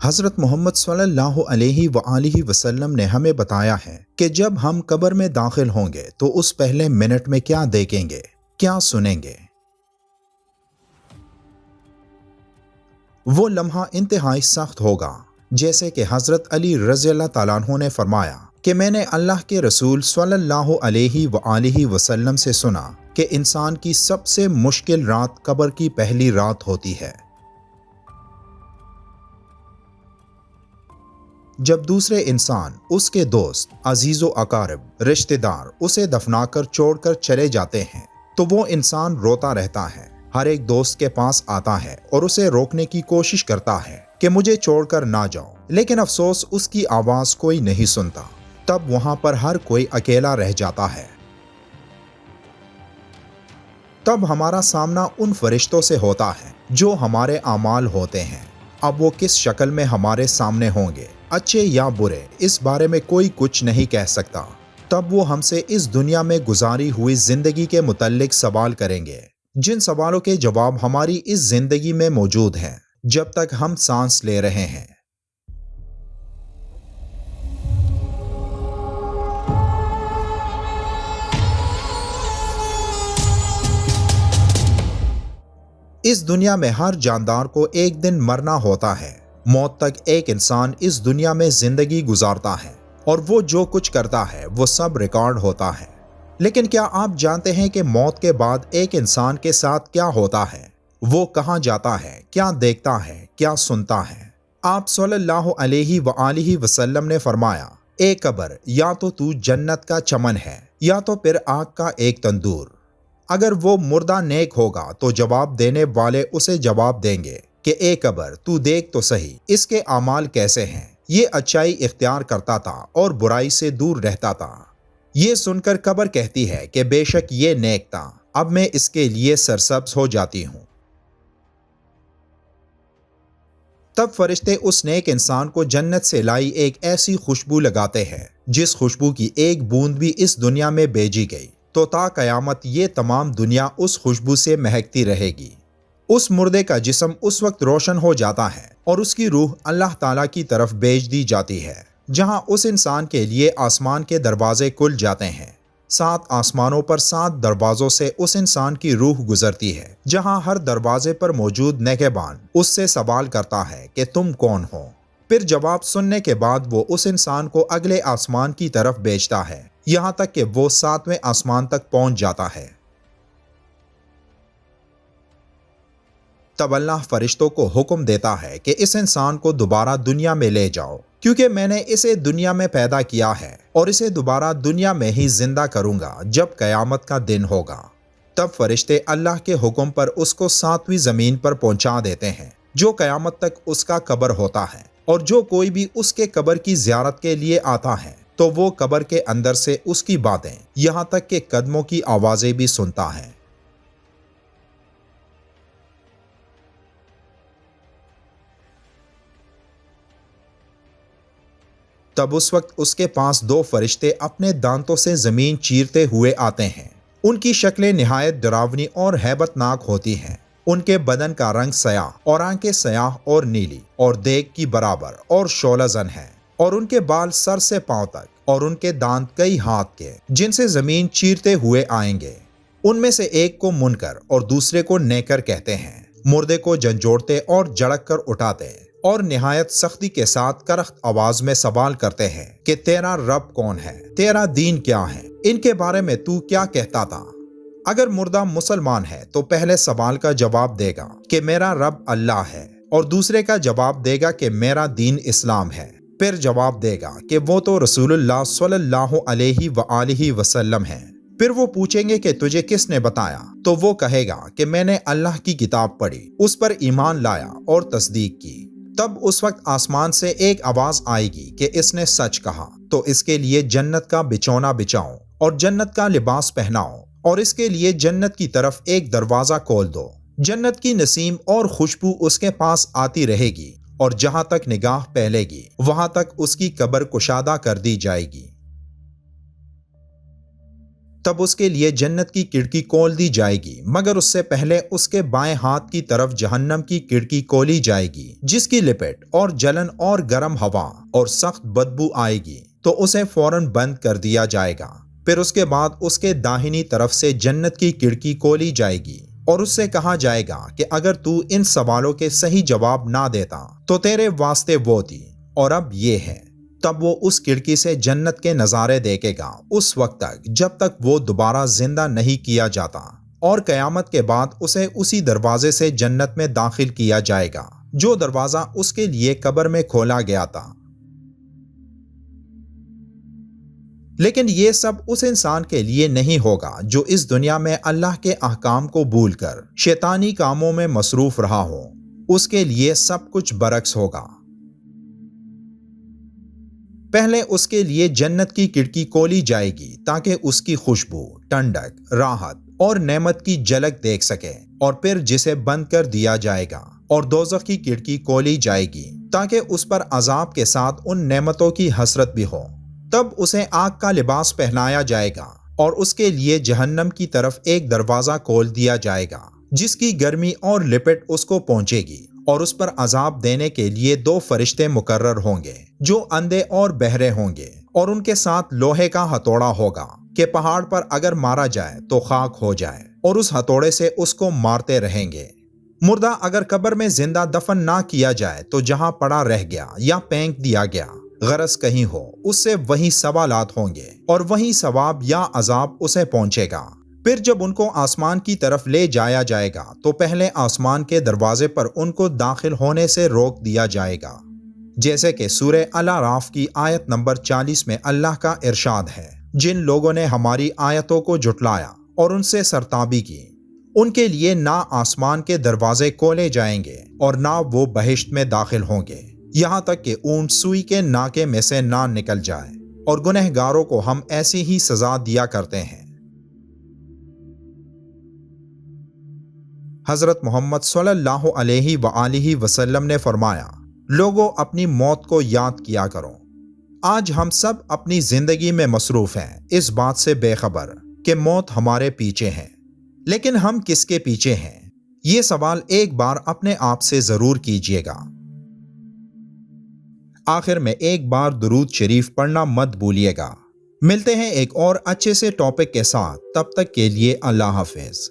حضرت محمد صلی اللہ علیہ وآلہ وسلم نے ہمیں بتایا ہے کہ جب ہم قبر میں داخل ہوں گے تو اس پہلے منٹ میں کیا دیکھیں گے، کیا سنیں گے۔ وہ لمحہ انتہائی سخت ہوگا، جیسے کہ حضرت علی رضی اللہ تعالیٰ عنہ نے فرمایا کہ میں نے اللہ کے رسول صلی اللہ علیہ وآلہ وسلم سے سنا کہ انسان کی سب سے مشکل رات قبر کی پہلی رات ہوتی ہے، جب دوسرے انسان، اس کے دوست، عزیز و اقارب، رشتہ دار اسے دفنا کر چھوڑ کر چلے جاتے ہیں تو وہ انسان روتا رہتا ہے، ہر ایک دوست کے پاس آتا ہے اور اسے روکنے کی کوشش کرتا ہے کہ مجھے چھوڑ کر نہ جاؤ، لیکن افسوس اس کی آواز کوئی نہیں سنتا۔ تب وہاں پر ہر کوئی اکیلا رہ جاتا ہے۔ تب ہمارا سامنا ان فرشتوں سے ہوتا ہے جو ہمارے اعمال ہوتے ہیں۔ اب وہ کس شکل میں ہمارے سامنے ہوں گے، اچھے یا برے، اس بارے میں کوئی کچھ نہیں کہہ سکتا۔ تب وہ ہم سے اس دنیا میں گزاری ہوئی زندگی کے متعلق سوال کریں گے، جن سوالوں کے جواب ہماری اس زندگی میں موجود ہیں جب تک ہم سانس لے رہے ہیں۔ اس دنیا میں ہر جاندار کو ایک دن مرنا ہوتا ہے۔ موت تک ایک انسان اس دنیا میں زندگی گزارتا ہے اور وہ جو کچھ کرتا ہے وہ سب ریکارڈ ہوتا ہے۔ لیکن کیا آپ جانتے ہیں کہ موت کے بعد ایک انسان کے ساتھ کیا ہوتا ہے؟ وہ کہاں جاتا ہے، کیا دیکھتا ہے، کیا سنتا ہے؟ آپ صلی اللہ علیہ وآلہ وسلم نے فرمایا، اے قبر، یا تو جنت کا چمن ہے یا تو پھر آگ کا ایک تندور۔ اگر وہ مردہ نیک ہوگا تو جواب دینے والے اسے جواب دیں گے کہ اے قبر، تو دیکھ تو صحیح اس کے اعمال کیسے ہیں، یہ اچائی اختیار کرتا تھا اور برائی سے دور رہتا تھا۔ یہ سن کر قبر کہتی ہے کہ بے شک یہ نیک تھا، اب میں اس کے لیے سرسبز ہو جاتی ہوں۔ تب فرشتے اس نیک انسان کو جنت سے لائی ایک ایسی خوشبو لگاتے ہیں جس خوشبو کی ایک بوند بھی اس دنیا میں بھیجی گئی تو تا قیامت یہ تمام دنیا اس خوشبو سے مہکتی رہے گی۔ اس مردے کا جسم اس وقت روشن ہو جاتا ہے اور اس کی روح اللہ تعالیٰ کی طرف بھیج دی جاتی ہے، جہاں اس انسان کے لیے آسمان کے دروازے کھل جاتے ہیں۔ 7 آسمانوں پر 7 دروازوں سے اس انسان کی روح گزرتی ہے، جہاں ہر دروازے پر موجود نگہبان اس سے سوال کرتا ہے کہ تم کون ہو؟ پھر جواب سننے کے بعد وہ اس انسان کو اگلے آسمان کی طرف بھیجتا ہے، یہاں تک کہ وہ 7ویں آسمان تک پہنچ جاتا ہے۔ تب اللہ فرشتوں کو حکم دیتا ہے کہ اس انسان کو دوبارہ دنیا میں لے جاؤ، کیونکہ میں نے اسے دنیا میں پیدا کیا ہے اور اسے دوبارہ دنیا میں ہی زندہ کروں گا جب قیامت کا دن ہوگا۔ تب فرشتے اللہ کے حکم پر اس کو 7ویں زمین پر پہنچا دیتے ہیں، جو قیامت تک اس کا قبر ہوتا ہے، اور جو کوئی بھی اس کے قبر کی زیارت کے لیے آتا ہے تو وہ قبر کے اندر سے اس کی باتیں، یہاں تک کہ قدموں کی آوازیں بھی سنتا ہے۔ تب اس وقت اس کے پاس 2 فرشتے اپنے دانتوں سے زمین چیرتے ہوئے آتے ہیں۔ ان کی شکلیں نہایت ڈراؤنی اور ہیبت ناک ہوتی ہیں۔ ان کے بدن کا رنگ سیاہ اور آنکھیں سیاہ اور نیلی اور دیگ کی برابر اور شعلہ زن ہیں، اور ان کے بال سر سے پاؤں تک، اور ان کے دانت کئی ہاتھ کے جن سے زمین چیرتے ہوئے آئیں گے۔ ان میں سے ایک کو منکر اور دوسرے کو نیکر کہتے ہیں۔ مردے کو جھنجھوڑتے اور جھڑک کر اٹھاتے اور نہایت سختی کے ساتھ کرخت آواز میں سوال کرتے ہیں کہ تیرا رب کون ہے، تیرا دین کیا ہے، ان کے بارے میں تو کیا کہتا تھا؟ اگر مردہ مسلمان ہے تو پہلے سوال کا جواب دے گا کہ میرا رب اللہ ہے، اور دوسرے کا جواب دے گا کہ میرا دین اسلام ہے، پھر جواب دے گا کہ وہ تو رسول اللہ صلی اللہ علیہ وآلہ وسلم ہے۔ پھر وہ پوچھیں گے کہ تجھے کس نے بتایا؟ تو وہ کہے گا کہ میں نے اللہ کی کتاب پڑھی، اس پر ایمان لایا اور تصدیق کی۔ تب اس وقت آسمان سے ایک آواز آئے گی کہ اس نے سچ کہا، تو اس کے لیے جنت کا بچھونا بچھاؤ اور جنت کا لباس پہناؤ، اور اس کے لیے جنت کی طرف ایک دروازہ کھول دو۔ جنت کی نسیم اور خوشبو اس کے پاس آتی رہے گی، اور جہاں تک نگاہ پھیلے گی وہاں تک اس کی قبر کشادہ کر دی جائے گی۔ تب اس کے لیے جنت کی کھڑکی کھول دی جائے گی، مگر اس سے پہلے اس کے بائیں ہاتھ کی طرف جہنم کی کھڑکی کھولی جائے گی، جس کی لپٹ اور جلن اور گرم ہوا اور سخت بدبو آئے گی، تو اسے فوراً بند کر دیا جائے گا۔ پھر اس کے بعد اس کے داہنی طرف سے جنت کی کھڑکی کھولی جائے گی اور اس سے کہا جائے گا کہ اگر تو ان سوالوں کے صحیح جواب نہ دیتا تو تیرے واسطے وہ تھی، اور اب یہ ہے۔ تب وہ اس کھڑکی سے جنت کے نظارے دیکھے گا اس وقت تک جب تک وہ دوبارہ زندہ نہیں کیا جاتا، اور قیامت کے بعد اسے اسی دروازے سے جنت میں داخل کیا جائے گا جو دروازہ اس کے لیے قبر میں کھولا گیا تھا۔ لیکن یہ سب اس انسان کے لیے نہیں ہوگا جو اس دنیا میں اللہ کے احکام کو بھول کر شیطانی کاموں میں مصروف رہا ہو۔ اس کے لیے سب کچھ برعکس ہوگا۔ پہلے اس کے لیے جنت کی کھڑکی کھولی جائے گی تاکہ اس کی خوشبو، ٹھنڈک، راحت اور نعمت کی جھلک دیکھ سکے، اور پھر جسے بند کر دیا جائے گا اور دوزخ کی کھڑکی کھولی جائے گی تاکہ اس پر عذاب کے ساتھ ان نعمتوں کی حسرت بھی ہو۔ تب اسے آگ کا لباس پہنایا جائے گا اور اس کے لیے جہنم کی طرف ایک دروازہ کھول دیا جائے گا جس کی گرمی اور لپٹ اس کو پہنچے گی، اور اس پر عذاب دینے کے لیے 2 فرشتے مقرر ہوں گے جو اندھے اور بہرے ہوں گے، اور ان کے ساتھ لوہے کا ہتھوڑا ہوگا کہ پہاڑ پر اگر مارا جائے تو خاک ہو جائے، اور اس ہتھوڑے سے اس کو مارتے رہیں گے۔ مردہ اگر قبر میں زندہ دفن نہ کیا جائے تو جہاں پڑا رہ گیا یا پھینک دیا گیا، غرض کہیں ہو، اس سے وہی سوالات ہوں گے اور وہی ثواب یا عذاب اسے پہنچے گا۔ پھر جب ان کو آسمان کی طرف لے جایا جائے گا تو پہلے آسمان کے دروازے پر ان کو داخل ہونے سے روک دیا جائے گا، جیسے کہ سورہ الاعراف کی آیت نمبر 40 میں اللہ کا ارشاد ہے: جن لوگوں نے ہماری آیتوں کو جھٹلایا اور ان سے سرتابی کی، ان کے لیے نہ آسمان کے دروازے کھولے جائیں گے اور نہ وہ بہشت میں داخل ہوں گے، یہاں تک کہ اونٹ سوئی کے ناکے میں سے نہ نکل جائے، اور گنہگاروں کو ہم ایسی ہی سزا دیا کرتے ہیں۔ حضرت محمد صلی اللہ علیہ وآلہ وسلم نے فرمایا: لوگوں، اپنی موت کو یاد کیا کرو۔ آج ہم سب اپنی زندگی میں مصروف ہیں، اس بات سے بے خبر کہ موت ہمارے پیچھے ہے، لیکن ہم کس کے پیچھے ہیں؟ یہ سوال ایک بار اپنے آپ سے ضرور کیجئے گا۔ آخر میں ایک بار درود شریف پڑھنا مت بھولیے گا۔ ملتے ہیں ایک اور اچھے سے ٹاپک کے ساتھ، تب تک کے لیے اللہ حافظ۔